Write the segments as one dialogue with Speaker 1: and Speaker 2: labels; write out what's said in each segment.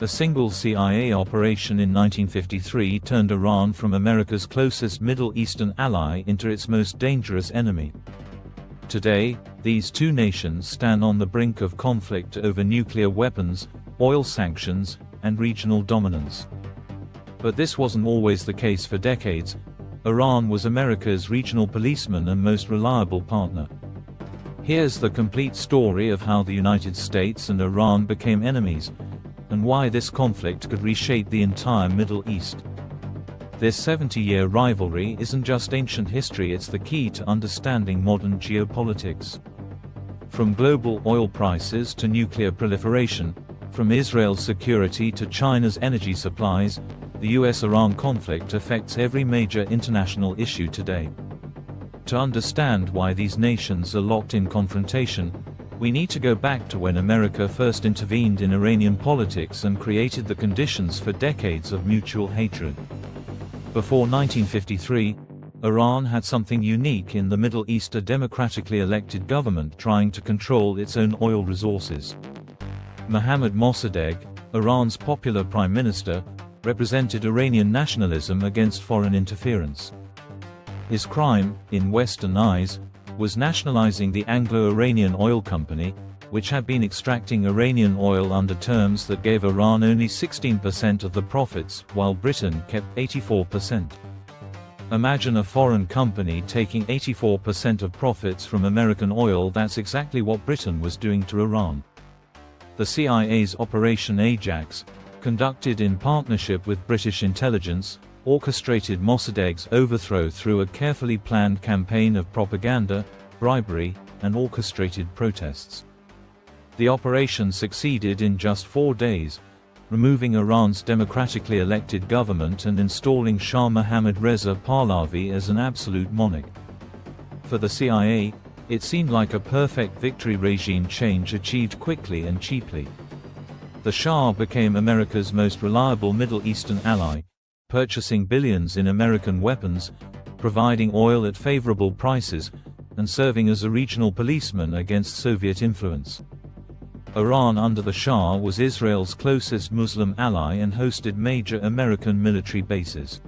Speaker 1: A single CIA operation in 1953 turned Iran from America's closest Middle Eastern ally into its most dangerous enemy. Today, these two nations stand on the brink of conflict over nuclear weapons, oil sanctions, and regional dominance. But this wasn't always the case for decades. Iran was America's regional policeman and most reliable partner. Here's the complete story of how the United States and Iran became enemies, and why this conflict could reshape the entire Middle East. This 70-year rivalry isn't just ancient history, it's the key to understanding modern geopolitics. From global oil prices to nuclear proliferation, from Israel's security to China's energy supplies, the US-Iran conflict affects every major international issue today. To understand why these nations are locked in confrontation, we need to go back to when America first intervened in Iranian politics and created the conditions for decades of mutual hatred. Before 1953, Iran had something unique in the Middle East: a democratically elected government trying to control its own oil resources. Mohammad Mossadegh, Iran's popular prime minister, represented Iranian nationalism against foreign interference. His crime, in Western eyes, was nationalizing the Anglo-Iranian Oil Company, which had been extracting Iranian oil under terms that gave Iran only 16% of the profits, while Britain kept 84%. Imagine a foreign company taking 84% of profits from American oil. That's exactly what Britain was doing to Iran. The CIA's Operation Ajax, conducted in partnership with British intelligence, orchestrated Mossadegh's overthrow through a carefully planned campaign of propaganda, bribery, and orchestrated protests. The operation succeeded in just 4 days, removing Iran's democratically elected government and installing Shah Mohammad Reza Pahlavi as an absolute monarch. For the CIA, it seemed like a perfect victory: regime change achieved quickly and cheaply. The Shah became America's most reliable Middle Eastern ally, purchasing billions in American weapons, providing oil at favorable prices, and serving as a regional policeman against Soviet influence. Iran under the Shah was Israel's closest Muslim ally and hosted major American military bases.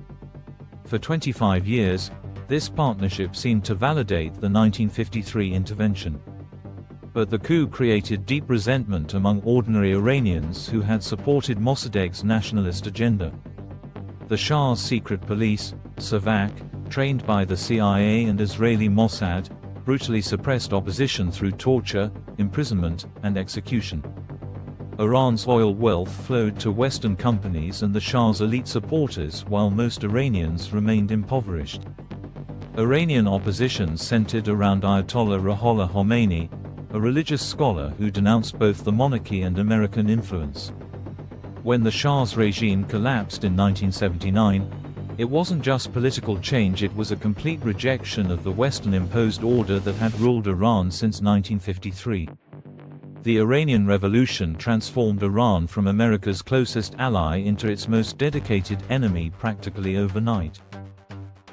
Speaker 1: For 25 years, this partnership seemed to validate the 1953 intervention. But the coup created deep resentment among ordinary Iranians who had supported Mossadegh's nationalist agenda. The Shah's secret police, Savak, trained by the CIA and Israeli Mossad, brutally suppressed opposition through torture, imprisonment, and execution. Iran's oil wealth flowed to Western companies and the Shah's elite supporters, while most Iranians remained impoverished. Iranian opposition centered around Ayatollah Ruhollah Khomeini, a religious scholar who denounced both the monarchy and American influence. When the Shah's regime collapsed in 1979, it wasn't just political change, it was a complete rejection of the Western-imposed order that had ruled Iran since 1953. The Iranian Revolution transformed Iran from America's closest ally into its most dedicated enemy practically overnight.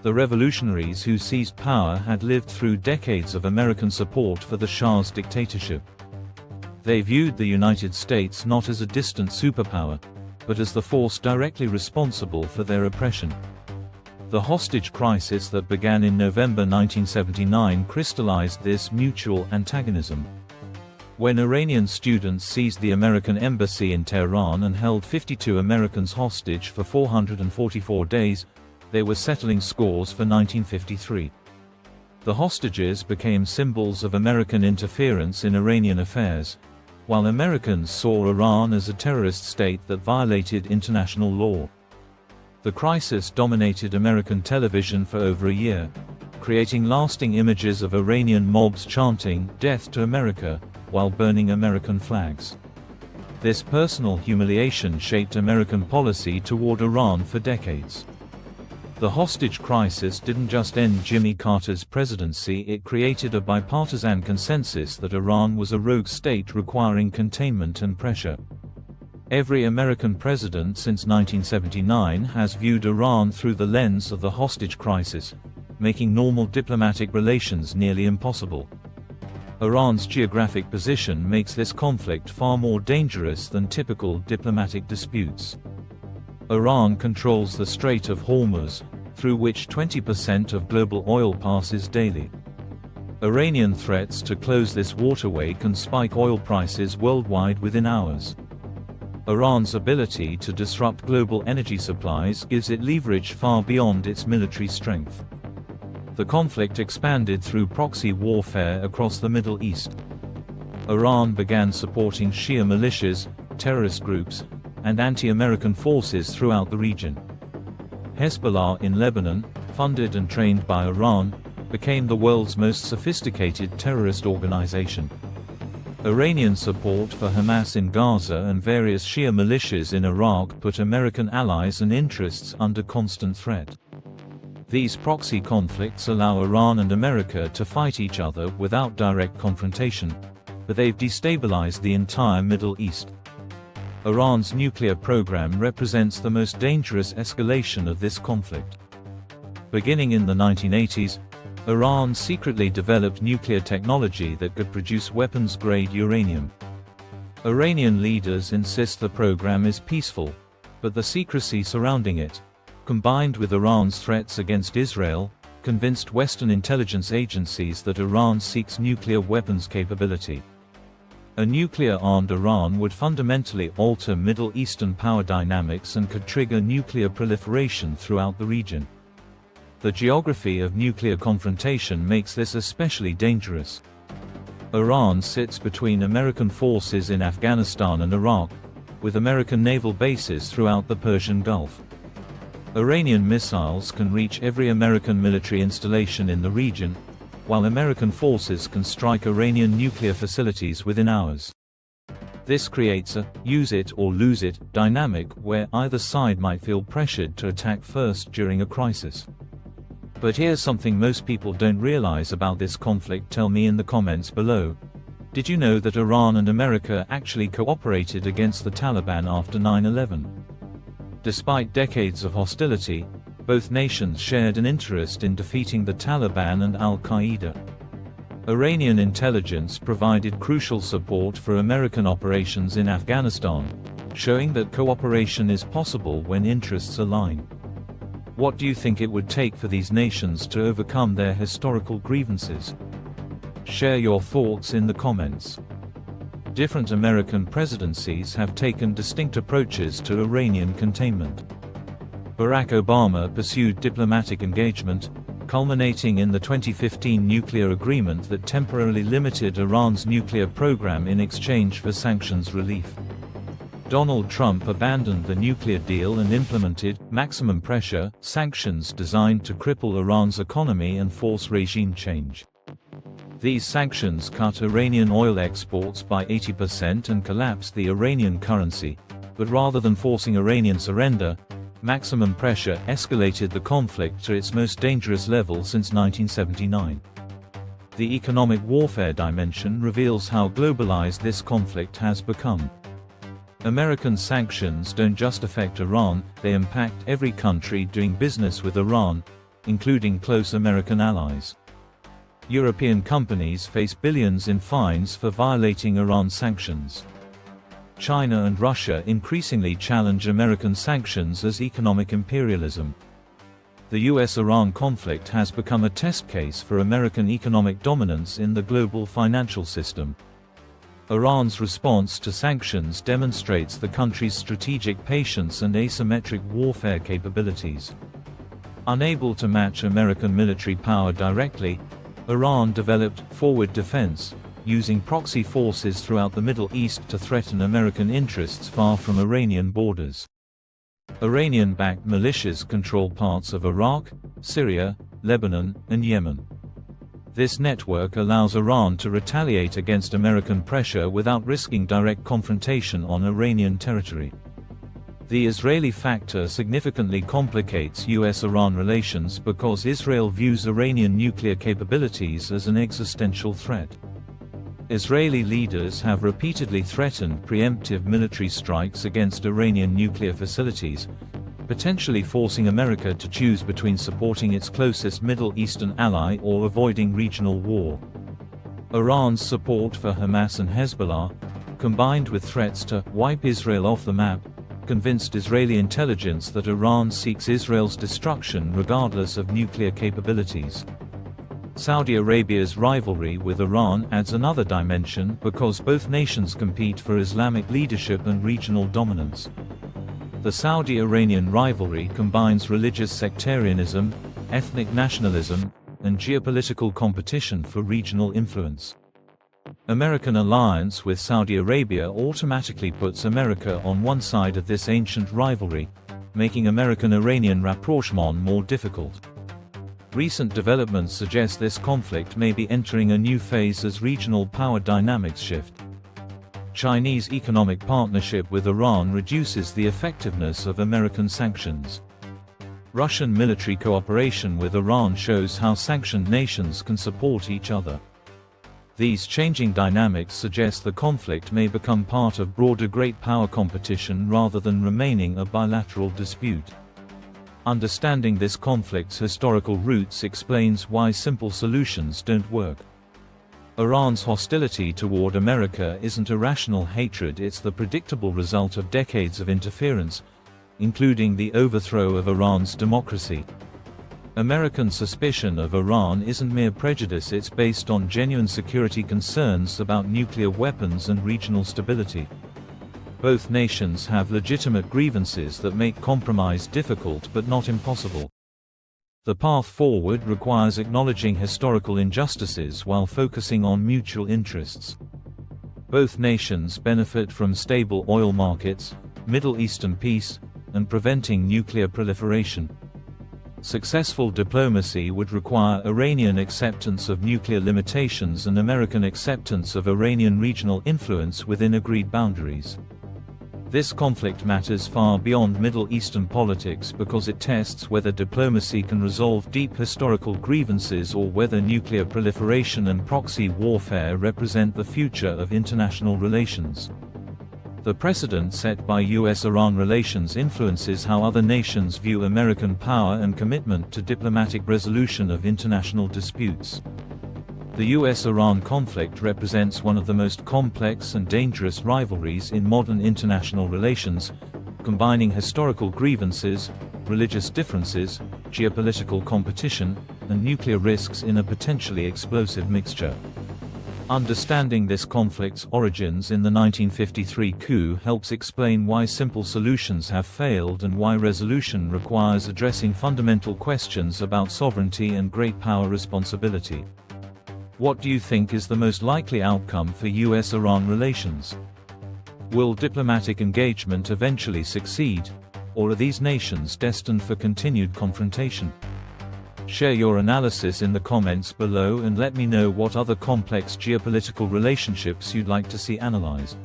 Speaker 1: The revolutionaries who seized power had lived through decades of American support for the Shah's dictatorship. They viewed the United States not as a distant superpower, but as the force directly responsible for their oppression. The hostage crisis that began in November 1979 crystallized this mutual antagonism. When Iranian students seized the American embassy in Tehran and held 52 Americans hostage for 444 days, they were settling scores for 1953. The hostages became symbols of American interference in Iranian affairs, while Americans saw Iran as a terrorist state that violated international law. The crisis dominated American television for over a year, creating lasting images of Iranian mobs chanting "Death to America" while burning American flags. This personal humiliation shaped American policy toward Iran for decades. The hostage crisis didn't just end Jimmy Carter's presidency, it created a bipartisan consensus that Iran was a rogue state requiring containment and pressure. Every American president since 1979 has viewed Iran through the lens of the hostage crisis, making normal diplomatic relations nearly impossible. Iran's geographic position makes this conflict far more dangerous than typical diplomatic disputes. Iran controls the Strait of Hormuz, through which 20% of global oil passes daily. Iranian threats to close this waterway can spike oil prices worldwide within hours. Iran's ability to disrupt global energy supplies gives it leverage far beyond its military strength. The conflict expanded through proxy warfare across the Middle East. Iran began supporting Shia militias, terrorist groups, and anti-American forces throughout the region. Hezbollah in Lebanon, funded and trained by Iran, became the world's most sophisticated terrorist organization. Iranian support for Hamas in Gaza and various Shia militias in Iraq put American allies and interests under constant threat. These proxy conflicts allow Iran and America to fight each other without direct confrontation, but they've destabilized the entire Middle East. Iran's nuclear program represents the most dangerous escalation of this conflict. Beginning in the 1980s, Iran secretly developed nuclear technology that could produce weapons-grade uranium. Iranian leaders insist the program is peaceful, but the secrecy surrounding it, combined with Iran's threats against Israel, convinced Western intelligence agencies that Iran seeks nuclear weapons capability. A nuclear-armed Iran would fundamentally alter Middle Eastern power dynamics and could trigger nuclear proliferation throughout the region. The geography of nuclear confrontation makes this especially dangerous. Iran sits between American forces in Afghanistan and Iraq, with American naval bases throughout the Persian Gulf. Iranian missiles can reach every American military installation in the region, while American forces can strike Iranian nuclear facilities within hours. This creates a use it or lose it dynamic where either side might feel pressured to attack first during a crisis. But here's something most people don't realize about this conflict. Tell me in the comments below. Did you know that Iran and America actually cooperated against the Taliban after 9/11? Despite decades of hostility, both nations shared an interest in defeating the Taliban and al-Qaeda. Iranian intelligence provided crucial support for American operations in Afghanistan, showing that cooperation is possible when interests align. What do you think it would take for these nations to overcome their historical grievances? Share your thoughts in the comments. Different American presidencies have taken distinct approaches to Iranian containment. Barack Obama pursued diplomatic engagement, culminating in the 2015 nuclear agreement that temporarily limited Iran's nuclear program in exchange for sanctions relief. Donald Trump abandoned the nuclear deal and implemented maximum pressure sanctions designed to cripple Iran's economy and force regime change. These sanctions cut Iranian oil exports by 80% and collapsed the Iranian currency, but rather than forcing Iranian surrender, maximum pressure escalated the conflict to its most dangerous level since 1979. The economic warfare dimension reveals how globalized this conflict has become. American sanctions don't just affect Iran, they impact every country doing business with Iran, including close American allies. European companies face billions in fines for violating Iran sanctions. China and Russia increasingly challenge American sanctions as economic imperialism. The US-Iran conflict has become a test case for American economic dominance in the global financial system. Iran's response to sanctions demonstrates the country's strategic patience and asymmetric warfare capabilities. Unable to match American military power directly, Iran developed forward defense, using proxy forces throughout the Middle East to threaten American interests far from Iranian borders. Iranian-backed militias control parts of Iraq, Syria, Lebanon, and Yemen. This network allows Iran to retaliate against American pressure without risking direct confrontation on Iranian territory. The Israeli factor significantly complicates US-Iran relations because Israel views Iranian nuclear capabilities as an existential threat. Israeli leaders have repeatedly threatened preemptive military strikes against Iranian nuclear facilities, potentially forcing America to choose between supporting its closest Middle Eastern ally or avoiding regional war. Iran's support for Hamas and Hezbollah, combined with threats to wipe Israel off the map, convinced Israeli intelligence that Iran seeks Israel's destruction regardless of nuclear capabilities. Saudi Arabia's rivalry with Iran adds another dimension because both nations compete for Islamic leadership and regional dominance. The Saudi-Iranian rivalry combines religious sectarianism, ethnic nationalism, and geopolitical competition for regional influence. American alliance with Saudi Arabia automatically puts America on one side of this ancient rivalry, making American-Iranian rapprochement more difficult. Recent developments suggest this conflict may be entering a new phase as regional power dynamics shift. Chinese economic partnership with Iran reduces the effectiveness of American sanctions. Russian military cooperation with Iran shows how sanctioned nations can support each other. These changing dynamics suggest the conflict may become part of broader great power competition rather than remaining a bilateral dispute. Understanding this conflict's historical roots explains why simple solutions don't work. Iran's hostility toward America isn't irrational hatred, it's the predictable result of decades of interference, including the overthrow of Iran's democracy. American suspicion of Iran isn't mere prejudice, it's based on genuine security concerns about nuclear weapons and regional stability. Both nations have legitimate grievances that make compromise difficult but not impossible. The path forward requires acknowledging historical injustices while focusing on mutual interests. Both nations benefit from stable oil markets, Middle Eastern peace, and preventing nuclear proliferation. Successful diplomacy would require Iranian acceptance of nuclear limitations and American acceptance of Iranian regional influence within agreed boundaries. This conflict matters far beyond Middle Eastern politics because it tests whether diplomacy can resolve deep historical grievances or whether nuclear proliferation and proxy warfare represent the future of international relations. The precedent set by US-Iran relations influences how other nations view American power and commitment to diplomatic resolution of international disputes. The US-Iran conflict represents one of the most complex and dangerous rivalries in modern international relations, combining historical grievances, religious differences, geopolitical competition, and nuclear risks in a potentially explosive mixture. Understanding this conflict's origins in the 1953 coup helps explain why simple solutions have failed and why resolution requires addressing fundamental questions about sovereignty and great power responsibility. What do you think is the most likely outcome for US-Iran relations? Will diplomatic engagement eventually succeed, or are these nations destined for continued confrontation? Share your analysis in the comments below and let me know what other complex geopolitical relationships you'd like to see analyzed.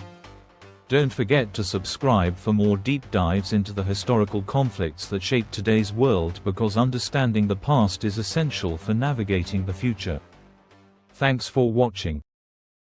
Speaker 1: Don't forget to subscribe for more deep dives into the historical conflicts that shape today's world, because understanding the past is essential for navigating the future. Thanks for watching.